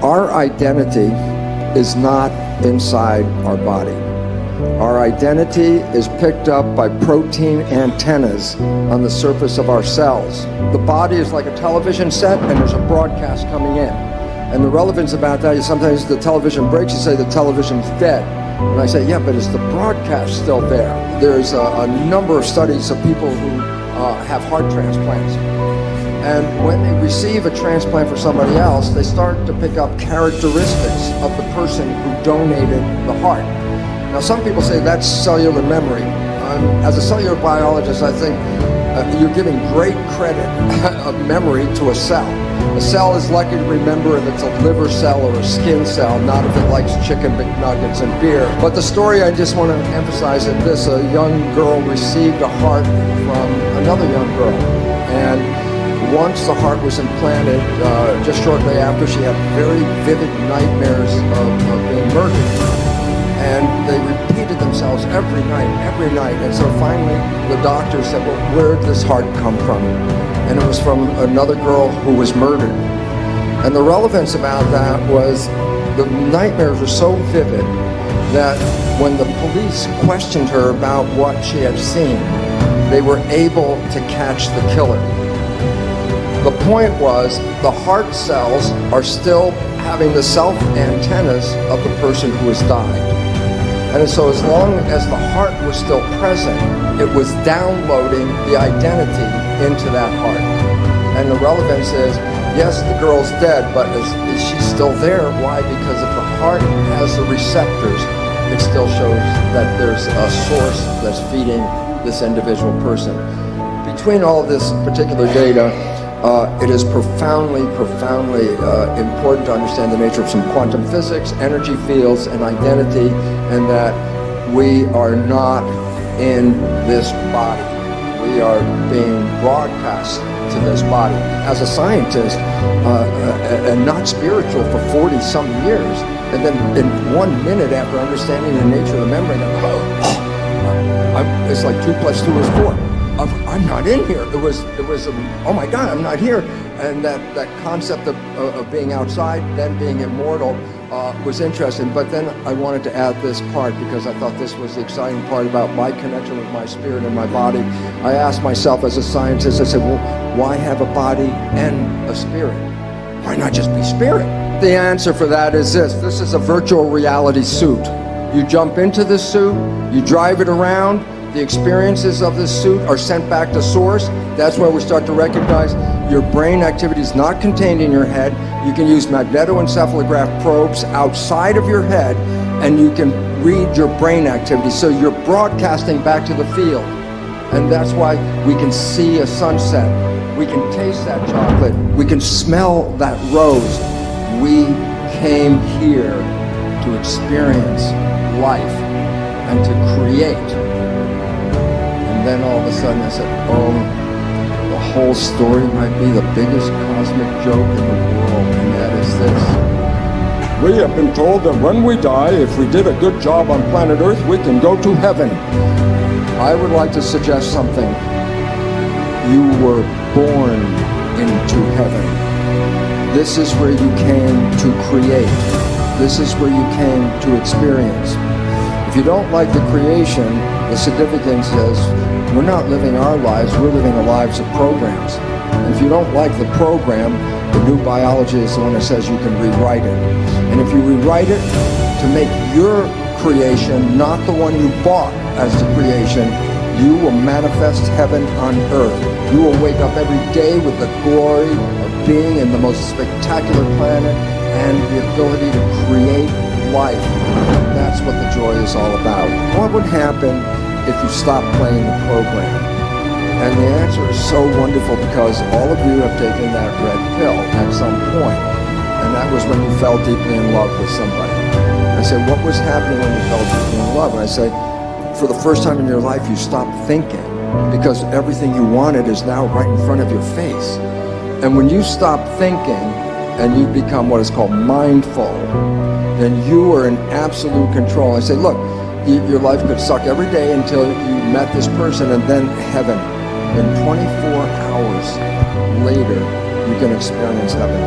Our identity is not inside our body. Our identity is picked up by protein antennas on the surface of our cells. The body is like a television set, and there's a broadcast coming in. And the relevance about that is sometimes the television breaks, you say the television's dead. And I say, yeah, but is the broadcast still there? There's a number of studies of people who have heart transplants. And when they receive a transplant for somebody else, they start to pick up characteristics of the person who donated the heart. Now, some people say that's cellular memory. As a cellular biologist, I think you're giving great credit of memory to a cell. A cell is likely to remember if it's a liver cell or a skin cell, not if it likes chicken McNuggets and beer. But the story I just want to emphasize is this: a young girl received a heart from another young girl. And once the heart was implanted, just shortly after, she had very vivid nightmares of being murdered. And they repeated themselves every night. And so finally, the doctor said, well, where did this heart come from? And it was from another girl who was murdered. And the relevance about that was the nightmares were so vivid that when the police questioned her about what she had seen, they were able to catch the killer. The point was, the heart cells are still having the self-antennas of the person who has died. And so as long as the heart was still present, it was downloading the identity into that heart. And the relevance is, yes, the girl's dead, but is she still there? Why? Because if the heart has the receptors, it still shows that there's a source that's feeding this individual person. Between all this particular data, it is profoundly important to understand the nature of some quantum physics, energy fields, and identity, and that we are not in this body. We are being broadcast to this body. As a scientist, and not spiritual for 40-some years, and then in 1 minute after understanding the nature of the memory, it's like 2 + 2 is 4. I'm not in here. It was oh my God, I'm not here. And that concept of being outside, then being immortal, was interesting. But then I wanted to add this part because I thought this was the exciting part about my connection with my spirit and my body. I asked myself as a scientist, I said, well, why have a body and a spirit? Why not just be spirit? The answer for that is this. This is a virtual reality suit. You jump into this suit, you drive it around, the experiences of this suit are sent back to source. That's where we start to recognize your brain activity is not contained in your head. You can use magnetoencephalograph probes outside of your head, and you can read your brain activity. So you're broadcasting back to the field. And that's why we can see a sunset. We can taste that chocolate. We can smell that rose. We came here to experience life and to create. And then all of a sudden I said, oh, the whole story might be the biggest cosmic joke in the world, and that is this. We have been told that when we die, if we did a good job on planet Earth, we can go to heaven. I would like to suggest something. You were born into heaven. This is where you came to create. This is where you came to experience. If you don't like the creation, the significance is we're not living our lives, we're living the lives of programs. And if you don't like the program, the new biology is the one that says you can rewrite it. And if you rewrite it to make your creation not the one you bought as the creation, you will manifest heaven on earth. You will wake up every day with the glory of being in the most spectacular planet and the ability to create life. That's what the joy is all about. What would happen if you stopped playing the program? And the answer is so wonderful because all of you have taken that red pill at some point. And that was when you fell deeply in love with somebody. I said, what was happening when you fell deeply in love? And I say, for the first time in your life, you stopped thinking because everything you wanted is now right in front of your face. And when you stop thinking and you become what is called mindful, then you are in absolute control. I say, look, your life could suck every day until you met this person, and then heaven. And 24 hours later, you can experience heaven.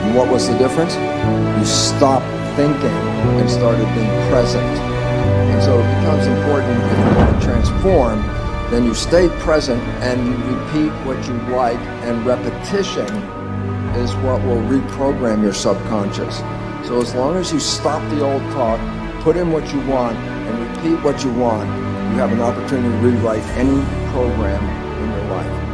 And what was the difference? You stopped thinking and started being present. And so it becomes important if you want to transform, then you stay present and you repeat what you like, and repetition is what will reprogram your subconscious. So as long as you stop the old talk, put in what you want, and repeat what you want, you have an opportunity to rewrite any program in your life.